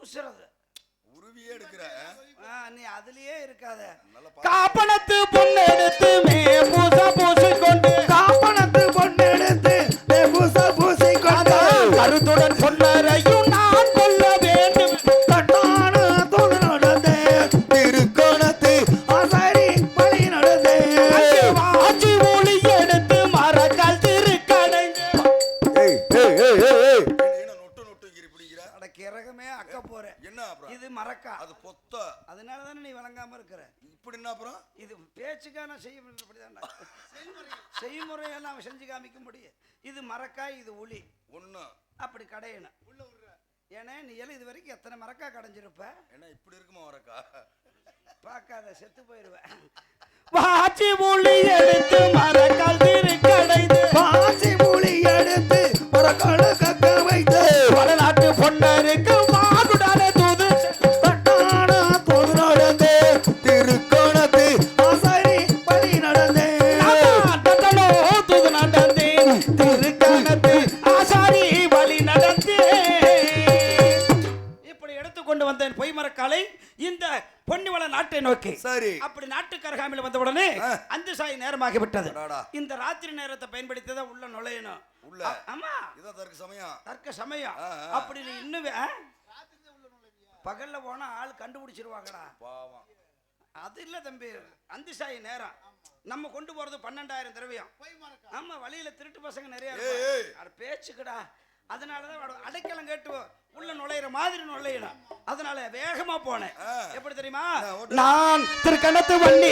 பூசுறது உருவியே எடுக்கிற நீ அதுலயே இருக்காத. காப்பனத்து பொண்ணு எடுத்து மே பூச பூசிக்கொண்டு காப்பனத்து பொண்ணு எடுத்து மே பூச பூசிக்கொண்டு கருத்துடன் பொன்னரையும் நான் கொல்ல வேண்டும். கட்டான தூது நடந்தே திருக்கோணத்து ஆசாரி பழி நடந்தே ஆட்சி ஒளி எடுத்து மரக்கால் திருக்கடைந்து. நொட்டு நொட்டு பிடிக்கிற அட கிறகமே அக்க போறேன். என்ன அப்புறம் இது மரக்கா அது பொத்த. அதனால தானே நீ வழங்காம இருக்கிற. இப்படி என்ன அப்புறம் இது பேச்சுக்கா நான் செய்ய செய்முறையெல்லாம் செஞ்சு காமிக்க முடியும். இது மரக்காய் இது உளி ஒண்ணு அப்படி கடையணும் உள்ள விடுற. ஏன்னா நீ எல்லாம் இது வரைக்கும் எத்தனை மரக்கா கடைஞ்சிருப்ப. என்ன இப்படி இருக்குமா வரக்கா பார்க்காத செத்து போயிடுவேன். வாச்சி ஒளி எடுத்து மரக்கால் திருக்கடைந்து பாசி மூலி எடுத்து மரக்கால கக்க வைத்து வடநாட்டு பொன்னருக்கு மாகுடான தூது கட்டான தூது நடந்தே திருக்கோணத்து ஆசாரி பழி நடந்தே தட்டனோ தூது நடந்தேன் திருக்கணத்து ஆசாரி வழி நடந்தே. இப்படி எடுத்துக்கொண்டு வந்தேன் பொய் மரக்காலை இந்த பொன்னிவள நாட்டை நோக்கி. சரி அப்படி நாட்டுக்கு அருகாமையில் வந்த உடனே அஞ்சு சாய் நேரமாகி விட்டது. இந்த ராத்திரி நேரத்தை பயன்படுத்தி உள்ள நுழையணும். உள்ள ஆமா இதான் தர்க்க சமயம். தர்க்க சமயம். அப்படி நீ இன்னும் பகல்ல போனா ஆள் கண்டுபிடிச்சிருவாங்கடா. பாவம் அது இல்ல தம்பி, அஞ்சு சாய் நேரம் நம்ம கொண்டு போறது 12,000 திரவியம். ஆமா வழியில திருட்டு பசங்க நிறைய பேச்சுக்கடா. அதனாலதான் அடைக்கலம் கேட்டு உள்ள நுழையிற மாதிரி நுழையணும். அதனால வேகமா போனேன். எப்படி தெரியுமா? நான் திருக்கணத்து வண்ணி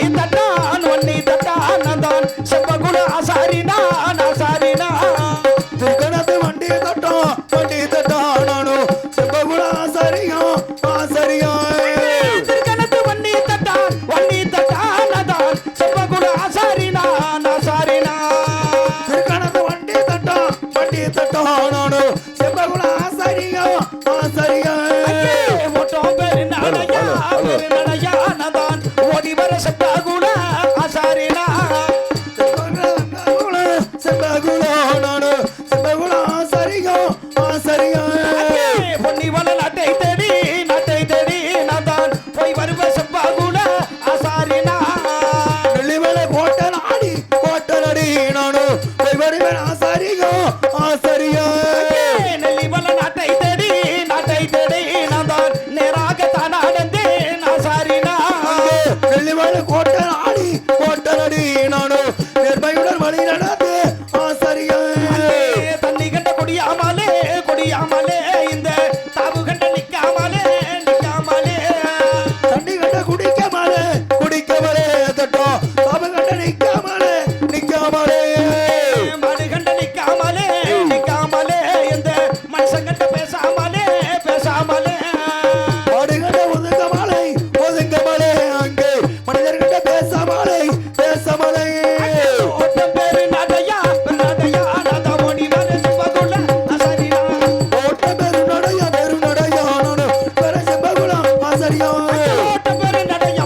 தட்டான் தான் செவ்வகுண ஆசாரினா ஆசாரினா திருக்கணத்து வண்டி தட்டான் நானும் செவ்வகுண ஆசாரியா திருக்கணத்து வண்ணி தட்டான் தான் செவ்வகுண ஆசாரினா ஆசாரினா திருக்கணத்து வண்டி தட்டான் நானும் செவ்வகுண ஆசாரியா ஓட்டம் பேரு நடையா நதான் ஓடி வர செவ்வகுண ஆசாரினா பொன்னிவள நாட்டை தேடி நான் போய் வருவ செவ்வகுண ஆசாரினா கோட்டனடி நானும் போய் வருவேன் ஆசாரியா நெல்லிவள நாட்டை தேடி நான் நேராக தான் நடந்தேன் ஆசாரினா கோட்டனடி நானும் நேர்மையுடன் வழி நடந்து ஆசாரியா தண்ணி கண்ட கொடியாமலே இந்த தாவு கண்ட நிக்காமலே தண்ணி கண்ட குடிக்காமலே தட்டோம் தாவு கண்ட நிக்காமலே மாடு கண்ட நிக்காமலே இந்த மனுஷன் கண்ட பேசாமலே மாடு கண்ட ஒதுங்கமலை அங்கே மனிதர் கண்ட பேசாமலே ஓட்டம் பேரு நடையா நதா ஓடி வர செவ்வகுண ஆசாரினா ஓட்டம் பேரு நடையா நானும் பெற செவ்வகுண ஆசாரியா ஓட்டம் பேரு நடையா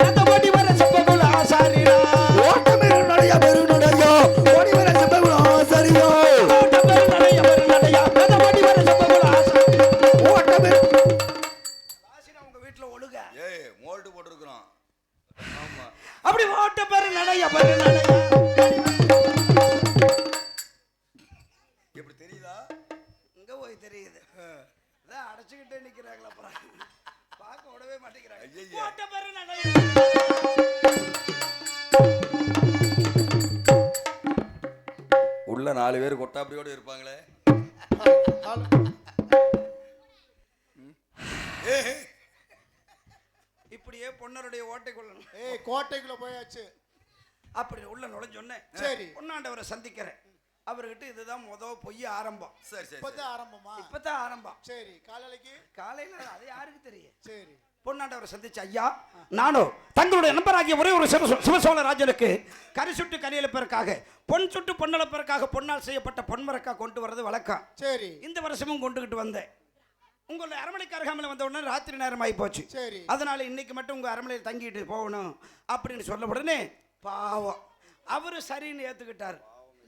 நதா ஓடி வர செவ்வகுண ஆசாரினா ஓட்டம் பேரு நடையா ஓடி வர செவ்வகுண ஆசாரியா ஓட்டம் பேரு நடையா நதா ஓடி வர செவ்வகுண ஆசாரினா ஓட்டம் பேரு வாசினா உங்க வீட்ல ஒழுக ஏய் மோல்டு போட்டுருக்கோம். ஆமா அப்படி ஓட்ட பேரு நடையா எப்படி தெரியுதா? இங்க போய் தெரியுது. அதான் அடைச்சுக்கிட்டே நிக்கிறாங்களா அப்புறம் பார்க்க விடவே மாட்டேங்கிறாங்க. ஐயய்ய ஓட்ட பேரு நடையா உள்ள 4 பேர் கொட்டாப்படியோட இருப்பாங்களே. இப்படியே பொன்னருடைய ஓட்டை கொள்ளணும். கோட்டைக்குள்ள போயாச்சு. அப்படி உள்ள நுழைஞ்சொன்னேன். சரி பொன்னாண்டவரை சந்திக்கிறேன். அவர்கிட்ட இதுதான் பொய் ஆரம்பம். சரி சரி இப்பதான் ஆரம்பமா? இப்பதான் ஆரம்பம். சரி காலைக்கு காலையில அது யாருக்கு தெரியும்? சரி பொன்னாண்டவரை சந்திச்சு, ஐயா நானும் தங்களுடைய நண்பராகிய ஒரே ஒரு சிவசோழராஜனுக்கு கரி சுட்டு கரியளிப்பதற்காக பொன் சுட்டு பொன்னளப்பதற்காக பொன்னால் செய்யப்பட்ட பொன்மரக்கா கொண்டு வர்றது வழக்கம். சரி இந்த வருஷமும் கொண்டுகிட்டு வந்தேன். உங்களுடைய அரண்மனைக்கு அருகாமையில் வந்த உடனே ராத்திரி நேரம் ஆகி போச்சு. சரி அதனால இன்னைக்கு மட்டும் உங்க அரண்மனையில் தங்கிட்டு போகணும் அப்படின்னு சொல்ல உடனே பாவம் அவரு சரின்னு ஏத்துக்கிட்டாரு.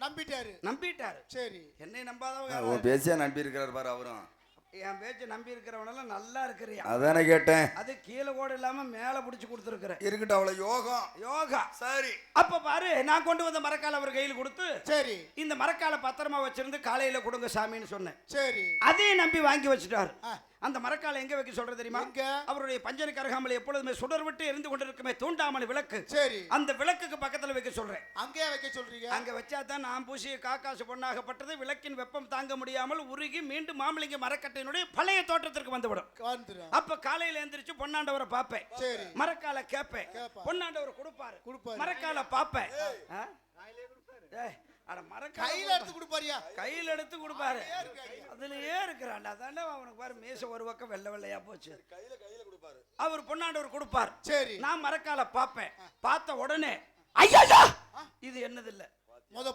நம்பிட்டாரு. நம்பிட்டாரு. சரி என்னை நம்பாதவங்க பேசியா நம்பி இருக்கிறார் பாரு அவரும். என் பேச்சை நம்பி இருக்கிறவனெல்லாம் நல்லா இருக்கிறியா? அதானே கேட்டேன். அது கீழே கூட இல்லாம மேல புடிச்சு கொடுத்துருக்கிறேன். இருக்கட்டும், அவ்வளவு யோகம். யோகா சரி. அப்ப பாரு, நான் கொண்டு வந்த மரக்கால அவர் கையில் கொடுத்து, சரி இந்த மரக்கால பத்திரமா வச்சிருந்து காலையில கொடுங்க சாமின்னு சொன்னேன். சரி அதையும் நம்பி வாங்கி வச்சுட்டாரு. அந்த மரக்கால எங்க வைக்க சொல்றது தெரியுமா? எங்க? அவருடைய பஞ்சனுக்கு அருகாமல் எப்பொழுதுமே சுடர் விட்டு எரிந்து கொண்டிருக்குமே தூண்டாமல் விளக்கு. சரி அந்த விளக்குக்கு பக்கத்துல வைக்க சொல்றேன். அங்கேயே வைக்க சொல்றீங்க? அங்க வச்சா தான் நான் பூசிய காக்காசு பொண்ணாகப்பட்டது விளக்கின் வெப்பம் தாங்க முடியாமல் உருகி மீண்டும் மாமலிங்க மரக்கட்டையினுடைய பழைய தோட்டத்திற்கு வந்துவிடும். வந்துரும். அப்ப காலையில எந்திரிச்சு பொன்னாண்டவரை பாப்பேன். சரி மரக்கால கேப்பேன். பொன்னாண்டவர் கொடுப்பாரு. மரக்கால பாப்பேன். கையில எடுத்து கொடுப்பாரியா? கையில எடுத்து கொடுப்பாரு. அதுலயே இருக்கிறான். அதானே அவனுக்கு பாரு மீச ஒரு பக்கம் வெள்ளை வெள்ளையா போச்சு. கையில கொடுப்பாரு. அவர் பொன்னாண்டவர் கொடுப்பார். சரி நான் மரக்கால பாப்பேன். பார்த்த உடனே ஐயா இது என்னது இல்ல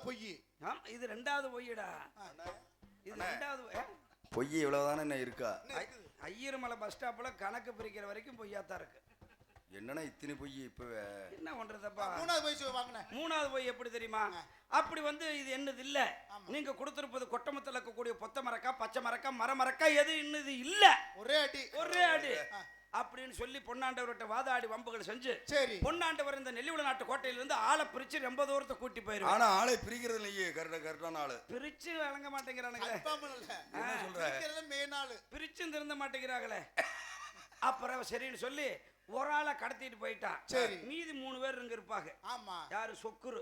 பொய். இது ரெண்டாவது பொய்யடா. இது ரெண்டாவது பொய் இவ்வளவுதானே என்ன இருக்கா? ஐயர்மலை பஸ் ஸ்டாப்ல கணக்கு பிரிக்கிற வரைக்கும் பொய்யாத்தான் இருக்கு. என்னன்னா இத்தனை பொய் இப்பவே என்ன பண்றதப்பா? மூணாவது பொய் எப்படி தெரியுமா? அப்படி வந்து இது என்னது இல்ல, நீங்க கொடுத்திருப்பது கொட்டமத்துல இருக்கக்கூடிய பொத்த மரக்கா, பச்சை மரக்கா, மரமரக்கா, எது என்னது இல்ல, ஒரே அடி அப்படின்னு சொல்லி பொன்னாண்டவர்கிட்ட வாதாடி வம்புகள் செஞ்சு, சரி பொன்னாண்டவர் இந்த நெல்லிவுட நாட்டு கோட்டையிலிருந்து ஆளை பிரிச்சு ரொம்ப தூரத்தை கூட்டி போயிரு. ஆனா ஆளை பிரிக்கிறது இல்லையே. கரெக்டான ஆளு பிரிச்சு வழங்க மாட்டேங்கிறானுங்களே. பிரிச்சும் திருந்த மாட்டேங்கிறாங்களே. அப்புறம் சரின்னு சொல்லி ஒரு ஆளை கடத்திட்டு போயிட்டான். சரி மீதி 3 பேர் இங்க இருப்பாங்க. ஆமா யாரு? சொக்குரு,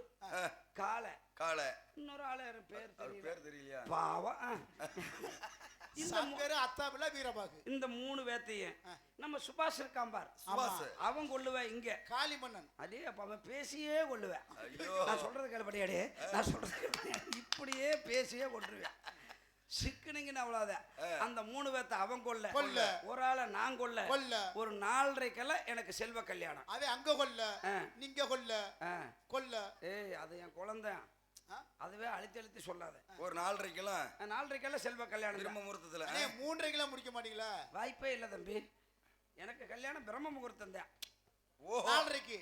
காலை, இன்னொரு ஆளு பேர் தெரியலையா? பாவம். இந்த 3 பேத்தையும் நம்ம சுபாஷ் இருக்கான் பார், அவன் கொள்ளுவேன் இங்க காளிமன்னன். அதே அப்ப அவன் பேசியே கொள்ளுவேன். நான் சொல்றது கேள்விப்படியாடே, நான் சொல்றது இப்படியே பேசியே கொண்டுருவேன். சிக்கனிங்கன்னு அவ்வளவுதான். அந்த 3 பேர்த்த அவன் கொல்ல, ஒரு ஆளை நான் கொல்ல, ஒரு 4:30 எனக்கு செல்வ கல்யாணம். அது அங்க கொல்ல, நீங்க கொல்ல. ஏய் அது என் குழந்தை, அதுவே அழுத்தி சொல்லாத. ஒரு 4:30 செல்வ கல்யாணம். பிரம்ம முகூர்த்தத்துல 3:30 முடிக்க மாட்டீங்களா? வாய்ப்பே இல்ல தம்பி, எனக்கு கல்யாணம் பிரம்ம முகூர்த்தம் தான். 4:30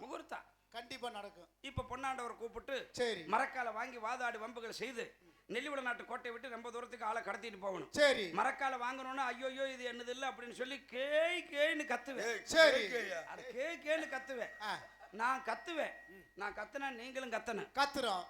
முகூர்த்தம் கண்டிப்பா நடக்கும். இப்ப பொன்னாண்டவர் கூப்பிட்டு சரி மரக்கால வாங்கி வாதாடி வம்புகள் செய்து நெல்லிவுட நாட்டு கோட்டை விட்டு ரொம்ப தூரத்துக்கு ஆளை கடத்திட்டு போகணும். சரி மரக்கால வாங்கணும்னா ஐயோ இது என்னது இல்ல அப்படின்னு சொல்லி கேன்னு கத்துவேன். சரி கேன்னு கத்துவேன். நான் கத்துனா நீங்களும் கத்துறோம்.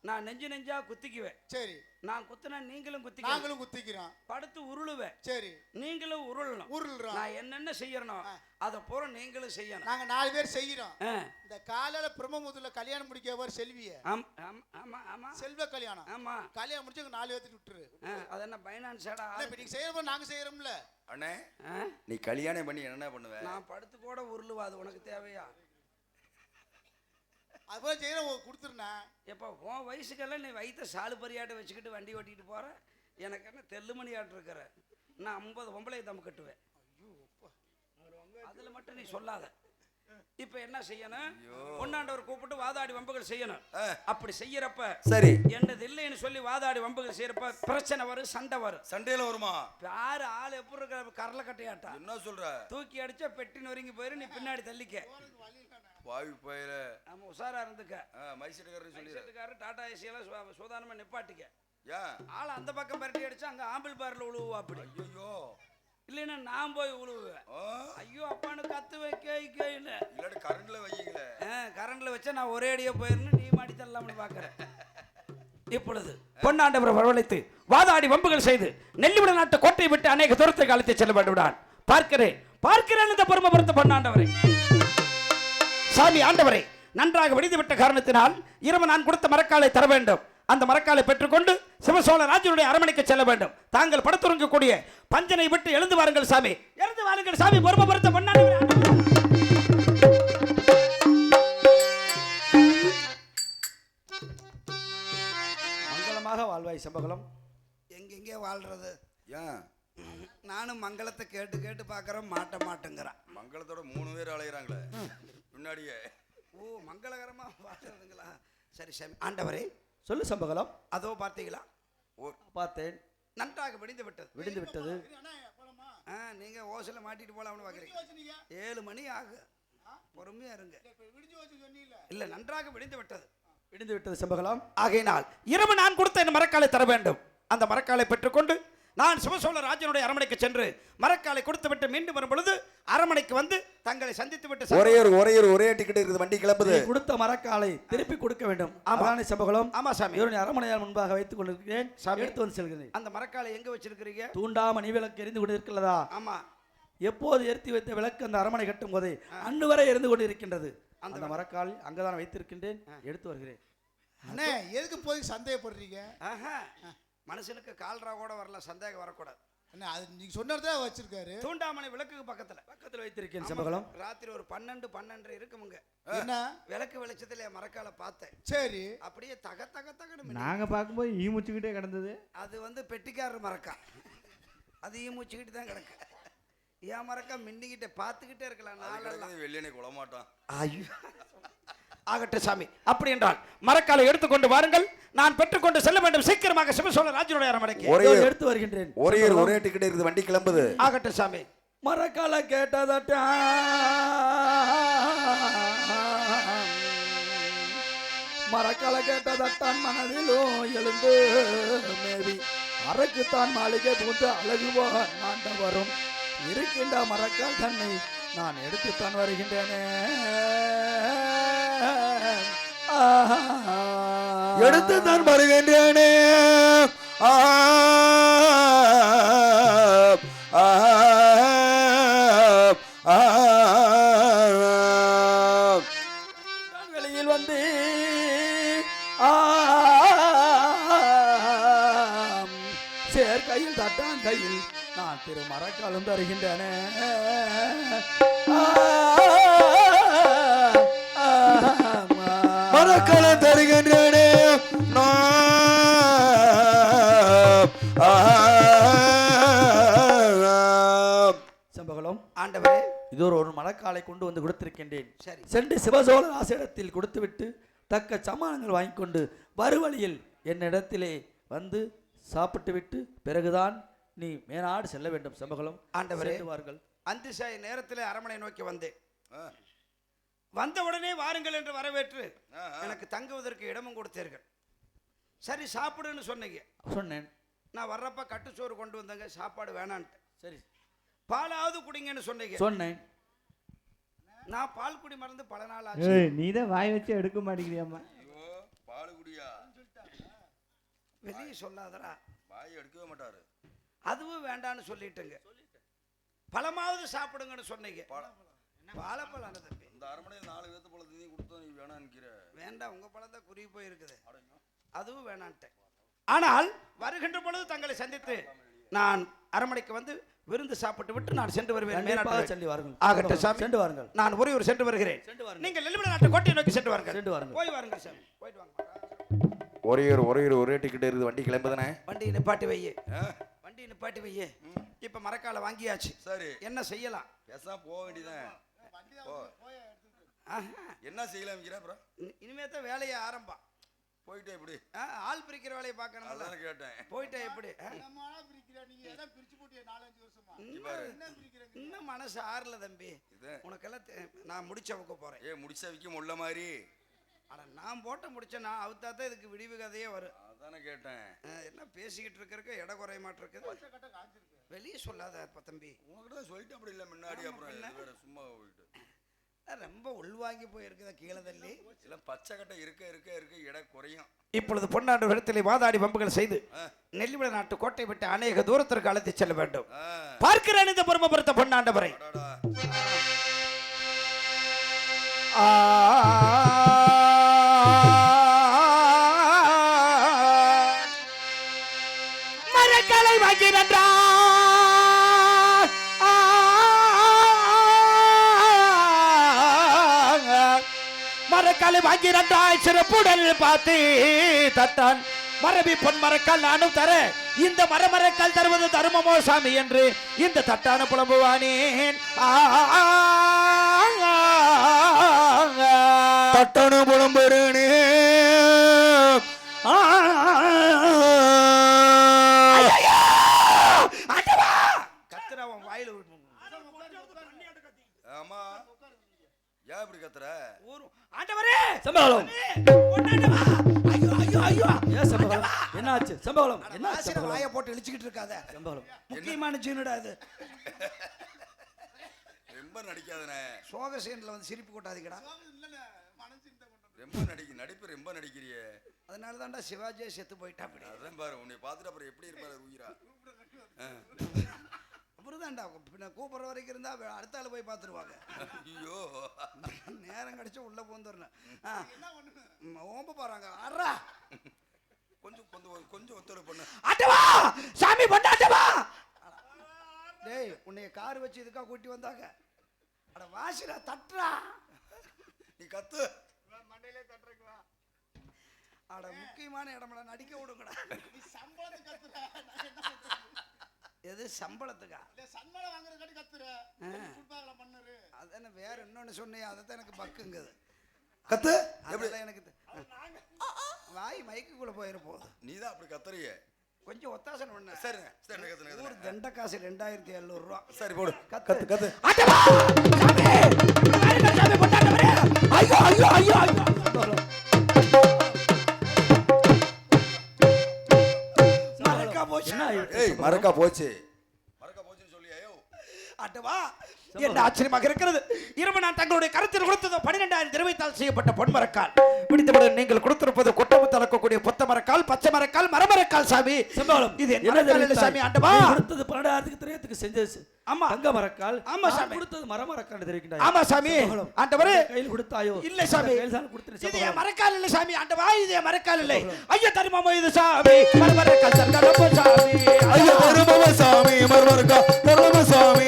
நான் நெஞ்சா குத்திக்குவேன். சரி நான் குத்துனா நீங்களும் குத்திக்கிறோம். படுத்து உருளுவேன். சரி நீங்களும் உருளணும். நான் என்னென்ன செய்யறோம் அத பூரா நீங்களும் செய்யணும். நாங்க 4 பேர் செய்யறோம். இந்த காலையில பிரம்மமுதுல கல்யாணம் முடிக்கவர் செல்விய. ஆமா செல்வ கல்யாணம். ஆமா கல்யாணம் முடிச்சு 4 பேர்த்துக்கு விட்டுரு. அது என்ன பைனான்ஸாடா? நீங்க செய்யறப்ப நாங்க செய்யறோம்ல. அண்ணே நீ கல்யாணம் பண்ணி என்ன பண்ணுவ? நான் படுத்து கூட உருளுவா, அது உனக்கு தேவையா? அதுபோல செய்யற கொடுத்துருண்ணா. எப்போ உன் வயசுக்கெல்லாம் நீ வயிற்ற சாலு பரியாட்டை வச்சுக்கிட்டு வண்டி ஓட்டிட்டு போற, எனக்கு என்ன தெல்லுமணி ஆட்டு இருக்கிற? நான் 50 பொம்பளை தம்பு கட்டுவேன். அதுல மட்டும் நீ சொல்லாத. இப்ப என்ன செய்யணும்? பொன்னாண்டவர் கூப்பிட்டு வாதாடி வம்புகள் செய்யணும். அப்படி செய்யறப்ப சரி என்னது இல்லைன்னு சொல்லி வாதாடி வம்புகள் செய்யறப்ப பிரச்சனை வரும், சண்டை வரும். சண்டையில வருமா? யாரு ஆள் எப்படி இருக்கிற கரல கட்டையாட்டா? என்ன சொல்ற? தூக்கி அடிச்சா பெட்டி நொறுங்கி போயிரு, நீ பின்னாடி தள்ளிக்க. வாயு போயில நம்ம உசாரா இருந்துக்க. மைசெட்டுக்காரர் டாடா ஏசி எல்லாம் சோதானமா நிப்பாட்டிக்க. ஆள அந்த பக்கம் பரட்டி அடிச்சா அங்க ஆம்பிள் பார்ல உழுவா. அப்படி ஐயோ இல்லைன்னா நான் போய் உழுவேன். ஐயோ அப்பான்னு கத்துவேன் கேயின்னு. இல்லாட்டி கரண்ட்ல வையுங்களே. கரண்ட்ல வச்சா நான் ஒரே அடியே போயிருன்னு நீ மாடி தரலாம்னு பாக்குறேன். இப்பொழுது பொன்னாண்டவரை வரவழைத்து வாதாடி வம்புகள் செய்து நெல்லிவுட நாட்டு கோட்டை விட்டு அநேக தூரத்துக்கு அழைத்து செல்ல வேண்டுவிடான். பார்க்கிறேன் இந்த பெருமபுரத்து பொன்னாண்டவரை. சாமி ஆண்டவரை, நன்றாக வெடித்துவிட்ட காரணத்தினால் இரவு நான் கொடுத்த மரக்காலை தர வேண்டும். அந்த மரக்காலை பெற்றுக்கொண்டு சிவசோழ ராஜனுடைய அரண்மனைக்கு செல்ல வேண்டும். தாங்கள் படுத்துறங்கக்கூடிய பஞ்சனை விட்டு எழுந்து வாருங்கள் சாமி, எழுந்து வாருங்கள் சாமி. பொறுமபுரத்த பொன்னாண்டவரை. மங்களமாக வாழ்வாய் செம்பகலம். எங்கெங்கே வாழ்றது? நானும் மங்களத்தை கேட்டு பார்க்கறேன், மாட்டேங்கிறான். மங்களத்தோட 3 பேர் அலையறாங்களே முன்னாடியே. ஓ மங்களகரமா வாழ்றதுங்களா? சரி சாமி ஆண்டவரே சொல்லு செம்பகலம். அதோ பார்த்தீங்களா? பார்த்தேன். நன்றாக விடிந்து விட்டது. நீங்க ஓசல மாட்டிட்டு போலாம்னு பாக்குறீங்க. 7 மணி ஆகு, பொறுமையா இருங்க. இல்ல நன்றாக விடிந்து விட்டது செம்பகலம். ஆகையினால் இரவு நான் கொடுத்த இந்த மரக்காலை தர வேண்டும். அந்த மரக்காலை பெற்றுக்கொண்டு நான் சிவசோழ ராஜனுடைய அரமனைக்கு சென்று மரக்காலை கொடுத்து விட்டு மீண்டும் வரும் பொழுது அரமனைக்கு வந்து தங்களை சந்தித்து விட்டு ஒரே டிக்கெட் இருக்குது, வண்டி கிளம்புது. கொடுத்த மரக்காலை திருப்பி கொடுக்க வேண்டும். ஆமாம் சபகலம். ஆமா சாமி. இவருடைய அரமனையால் முன்பாக வைத்துக் கொண்டிருக்கிறேன். எடுத்து வந்து செல்கிறேன். அந்த மரக்காலை எங்க வச்சிருக்கிறீங்க? தூண்டாமணி விளக்கு எரிந்து கொண்டிருக்கிறதா? ஆமா. எப்போது எரித்து வைத்த விளக்கு அந்த அரமனை கட்டும் போதே அன்று வரை எரிந்து கொண்டிருக்கின்றது. அந்த மரக்கால் அங்கதான் வைத்திருக்கின்றேன். எடுத்து வருகிறேன். அண்ணே எதுக்கு போய் சந்தேகப்படுறீங்க? மனுஷனுக்கு கால்ரா கூட வரல, சந்தேகம் வரக்கூடாது. அண்ணா அது நீங்க சொன்னதான் வச்சிருக்காரு. தூண்டாமணி விளக்குக்கு பக்கத்துல வைத்திருக்கேன் சபகலம். ராத்திரி ஒரு 12 இருக்குமுங்க. என்ன விளக்கு வெளிச்சத்துல மரக்கால பார்த்தேன். சரி. அப்படியே தக தக தகன்னு நாங்க பார்க்கும்போது ஈ முச்சுக்கிட்டே கிடந்தது. அது வந்து பெட்டிக்காரர் மரக்கா, அது ஈ மூச்சுக்கிட்டு தான் கிடக்கு. ஏன் மரக்கா மின்னிக்கிட்டே பார்த்துக்கிட்டே இருக்கலாம். நாளெல்லாம் வெள்ளியனை கொள்ள மாட்டான். ஐயோ ஆகட்டும் சாமி. அப்படி என்றால் மரக்காலை எடுத்துக்கொண்டு வாருங்கள், நான் பெற்றுக்கொண்டு செல்ல வேண்டும் சீக்கிரமாக சிவசோழ ராஜனுடைய அரமனைக்கு. எடுத்து வருகின்றேன். ஒரே டிக்கெட் இருக்குது, வண்டி கிளம்புது. ஆகட்டும் சாமி. மரக்கால கேட்டதட்ட மரக்கால கேட்டதட்டான் மனதிலும் எழுந்து மேவி அறக்குத்தான் மாளிகை போட்டு அழகுவான் ஆண்டவரும் இருக்கின்ற மரக்கால் தன்னை நான் எடுத்துத்தான் வருகின்றேனே. எடுத்துத்தான் வருகின்றேனே. வெளியில் வந்து சேர்க்கையில் தட்டான் கையில் நான் திரு மரக்காலும் தருகின்றன. மரக்காலம் தருகின்றேனே. சம்பகலம். ஆண்டவரே, இது ஒரு மரக்காலை கொண்டு வந்து கொடுத்திருக்கின்றேன். சரி. சென்று சிவசோழ ராசியிடத்தில் கொடுத்துவிட்டு தக்க சமானங்கள் வாங்கி கொண்டு வருவழியில் என்னிடத்திலே வந்து சாப்பிட்டு விட்டு பிறகுதான் நீ மேனாடு செல்ல வேண்டும். சம்பகலம். ஆண்டவரே, வாருங்கள். அந்திசாய் நேரத்தில் அரமனை நோக்கி வந்தேன். வந்த உடனே வாருங்கள் என்று வரவேற்று எனக்கு தங்குவதற்கு இடமும் கொடுத்தீர்கள். சரி சாப்பிடுன்னு சொன்னீங்க. சொன்னேன். நான் வர்றப்ப கட்டுச்சோறு கொண்டு வந்தேங்க, சாப்பாடு வேணான்ட்டு. சரி. பாலாவது குடிங்கன்னு சொன்னீங்க. சொன்னேன். நான் பால் குடி மறந்து பல நாள் ஆச்சு. நீ தான் வாய் வச்சு எடுக்க மாட்டேங்கிறியாம்மா. பால் குடியா? வெளியே சொல்லாதரா, வாய் எடுக்கவே மாட்டாரு. அதுவும் வேண்டான்னு சொல்லிட்டுங்க. பழமாவது சாப்பிடுங்கன்னு சொன்னீங்க. வாழைப்பழம் தம்பி. இந்த அரமனையில் 4 பேர்த்து பழத்தை நீ கொடுத்தா நீ வேணாம் நினைக்கிற. வேண்டாம், உங்க பழம் தான் குறுகி போயிருக்குது. அதுவும் வேணான்ட்டேன். ஆனால் வருகின்ற பொழுது தங்களை சந்தித்து நான் அரமனைக்கு வந்து விருந்து சாப்பிட்டு விட்டு நான் சென்று வருவேன். சென்று வாருங்கள். ஆகட்டும் சாமி, சென்று வாருங்கள். நான் ஒரே ஒரு சென்று வருகிறேன். நீங்கள் நெல்லிமலை நாட்டு கோட்டையை நோக்கி சென்று வாருங்கள். சென்று வாருங்கள். போய் வாருங்கள் சாமி, போயிட்டு வாங்க. ஒரே டிக்கெட் இருக்குது, வண்டி கிளம்புதானே. வண்டி நிப்பாட்டி வையே, வண்டி நிப்பாட்டி வையே. இப்ப மரக்கால வாங்கியாச்சு. சரி, என்ன செய்யலாம்? பேசாம போக வேண்டியதான். என்ன செய்யலாம் அப்புறம்? இனிமே தான் வேலையை ஆரம்பம். போயிட்டே எப்படி ஆள் பிரிக்கிற வேலையை பார்க்கணும். அதான் கேட்டேன். போயிட்டே எப்படி இன்னும் இன்னும் மனசு ஆறல தம்பி. உனக்கெல்லாம் நான் முடிச்ச வைக்க போறேன். முடிச்ச வைக்க முள்ள மாதிரி. ஆனா நான் போட்ட முடிச்ச நான் அவுத்தாதான் இதுக்கு விடிவு கதையே வரும். அதானே கேட்டேன். என்ன பேசிக்கிட்டு இருக்கிறக்க இட குறைய மாட்டிருக்குது. வெளியே சொல்லாத தம்பி. உங்ககிட்ட தான் சொல்லிட்டு அப்படி இல்லை முன்னாடி. அப்புறம் வேற சும்மா போயிட்டு ரொம்ப உள்வாங்கி போயிருக்குதா கீழே தள்ளி. இல்ல பச்சை கட்டை இருக்க இட குறையும். இப்பொழுது பொன்னாண்டு இடத்திலே வாதாடி வம்புகள் செய்து நெல்லிமலை நாட்டு கோட்டை விட்டு அநேக தூரத்திற்கு அழைத்து செல்ல வேண்டும். பார்க்கிறேன் இந்த பொறுமபுரத்த பொன்னாண்டவரை. மரக்கலை வாங்கினார் மரக்காலை வாங்கினாய் சிறப்புடல் பார்த்து தட்டான் மரபி பொன் மரக்கால் நானும் தர இந்த மரமரக்கால் தருவது தர்மமோ சாமி என்று இந்த தட்டான புலம்புவானேன். தட்டான புலம்புறனே கத்துறவன் வாயில. ஆமா, ஏன் இப்படி கத்துற? ஆண்டவரே சம்பளம். ஐயோ ஐயோ ஐயோ ஏன் செம்பகலம் என்னாச்சு செம்பகலம் என்ன வாசின செம்பகலம் வாயை போட்டு இழிச்சுக்கிட்டு இருக்காத. செம்பகலம் முக்கியமான சீனுடா அது. ரொம்ப நடிக்காதனே. சோக சீன்ல வந்து சிரிப்பு கொட்டாதீங்கடா. ரொம்ப நடிப்பு ரொம்ப நடிக்கிறியே. அதனால தான்டா சிவாஜியே செத்து போயிட்டா. அப்படி அதான் பாரு உன்னை பார்த்துட்டு அப்புறம் எப்படி இருப்பாரு உயிரா. அப்புறம் தான்டா பின்ன கூப்பிட்ற வரைக்கும் இருந்தா அடுத்த ஆள் போய் பார்த்துருவாங்க. ஐயோ நேரம் கிடைச்சா உள்ள போந்துடணும். ஓம்ப போறாங்க. ஆடுறா கொஞ்சம் கொஞ்சம் கொஞ்சம் ஒத்துழைப்பு பண்ணு. அட்டவா சாமி பண்ணாட்டவா. டேய் உன்னைய கார் வச்சு இதுக்கா கூட்டி வந்தாங்க. அட வாசிடா தட்டுறா. நீ கத்து. அட முக்கியமான இடம்ல நடிக்க விடுங்கடா. எது சம்பளத்துக்கா? அதான வேற இன்னொன்னு சொன்னியா அதான் எனக்கு பக்குங்குது. கத்து. அதெல்லாம் எனக்கு வாய் மைக்குக்குள்ள போயிட போகுது. நீ தான் அப்படி கத்துறியே. கொஞ்சம் ஒத்தாசனை பண்ண. சரிங்க சரி கத்துங்க. ஊர் தண்ட காசு 2700 ரூபா. சரி போடு. கத்து கத்து. அட்டவா சாமி சாமி கொண்டாட்டவரே. ஐயோ ஐயோ ஐயோ ஐயோ மறக்கா போச்சு. என்ன ஏய் மறக்கா போச்சு. மறக்கா போச்சுன்னு சொல்லியா? ஐயோ அட்டவா என்ன ஆச்சரியமாக இருக்கிறது. இரவு நான் தங்களுடைய கருத்தில் கொடுத்தது 12000 திரவியத்தால் செய்யப்பட்ட பொன்மரக்கால். பிடித்தவுடன் நீங்கள் கொடுத்திருப்பது கொட்டமுத்து தளக்கக்கூடிய பொத்த மரக்கால், பச்சை மரக்கால், மரமரக்கால். சாமி செம்பகலம் இது என்ன என்ன தெரியுமா? சாமி? ஆண்டவா நீ கொடுத்தது 12,000 திரவியத்துக்கு செஞ்சது. ஆமா தங்க மரக்கால். ஆமா நான் சாமி. கொடுத்தது மரமரக்கால் தெரிவிக்கின்றாய். ஆமா சாமி. செம்பகலம். ஆண்டவரே கையில் கொடுத்தாயோ? இல்ல சாமி. கையில் தான் கொடுத்தேன் இது என் செம்பகலம். மரக்கால் இல்ல சாமி. ஆண்டவா இது என் மரக்கால் இல்லை. ஐயா தருமாமோ இது சாமி. மரமரக்கால் தர்கடப்போ சாமி. ஐயோ மருமவ சாமி மருமருக்கா மருமவ சாமி